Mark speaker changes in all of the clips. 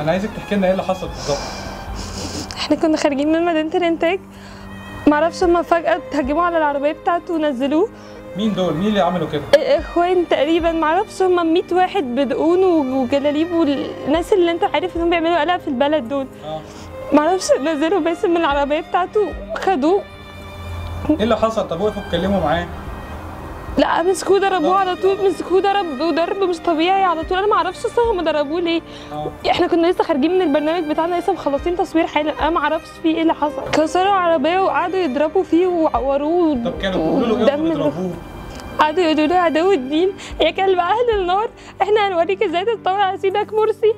Speaker 1: انا عايزك تحكي لنا ايه اللي حصل بالظبط.
Speaker 2: احنا كنا خارجين من مدينه الانتاج، معرفش هما فجاه اتهجموا على العربيه بتاعته ونزلوه.
Speaker 1: مين دول؟ مين اللي عملوا كده؟
Speaker 2: اخوان تقريبا، معرفش هما 100 واحد بدقون وجلاليب والناس اللي انت عارف انهم بيعملوا قلق في البلد دول. معرفش نزلوا باسم من العربيه بتاعته خدوه.
Speaker 1: ايه اللي حصل؟ طب وقفوا اتكلموا معاه؟
Speaker 2: لا مسكوه ضربوه على طول، مسكوه ضرب مش طبيعي على طول. انا ما اعرفش اصلا هم ضربوه ليه. احنا كنا لسه خارجين من البرنامج بتاعنا، لسه مخلصين تصوير حالا، انا ما اعرفش في ايه اللي حصل. كسروا العربيه وقعدوا يضربوا فيه وعوروه.
Speaker 1: طب كانوا بيقولوا له ايه وهم بيضربوه؟
Speaker 2: قعدوا يقولوا له عدو الدين، يا كلب اهل النار، احنا هنوريك ازاي تتطور على سيدك مرسي.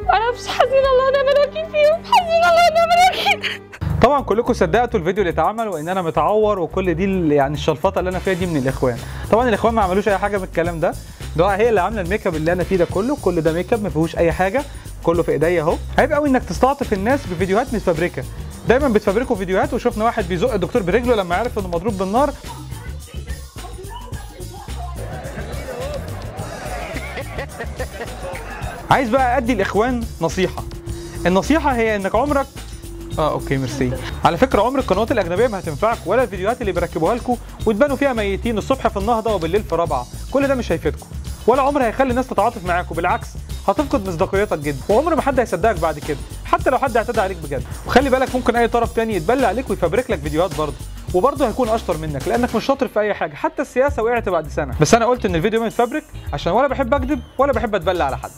Speaker 2: ما اعرفش، حسبنا الله ونعم الوكيل فيهم، حسبنا الله ونعم الوكيل.
Speaker 1: طبعا كلكم صدقتوا الفيديو اللي اتعمل وان انا متعور وكل دي يعني الشلفطه اللي انا فيها دي من الاخوان. طبعا الاخوان ما عملوش اي حاجه من الكلام ده، هي اللي عامله الميك اب اللي انا فيه ده كله. كل ده ميك اب ما فيهوش اي حاجه، كله في ايديا اهو. عيب قوي انك تستعطف الناس بفيديوهات متفبركه. دايما بتفبركوا فيديوهات، وشفنا واحد بيزق الدكتور برجله لما عرف انه مضروب بالنار. عايز بقى ادي الاخوان نصيحه. النصيحه هي انك عمرك اوكي ميرسي. على فكره عمر القنوات الاجنبيه ما هتنفعكم، ولا الفيديوهات اللي بيركبوها لكم وتبانوا فيها ميتين الصبح في النهضه وبالليل في رابعه، كل ده مش هيفيدكم، ولا عمر هيخلي الناس تتعاطف معاكم، بالعكس هتفقد مصداقيتك جدا، وعمر ما حد هيصدقك بعد كده، حتى لو حد اعتدى عليك بجد. وخلي بالك ممكن اي طرف تاني يتبلى عليك ويفبرك لك فيديوهات برضه، وبرضه هيكون اشطر منك لانك مش شاطر في اي حاجه، حتى السياسه وقعت بعد سنه. بس انا قلت ان الفيديو متفبرك عشان ولا بحب اكذب ولا بحب اتبلى على حد.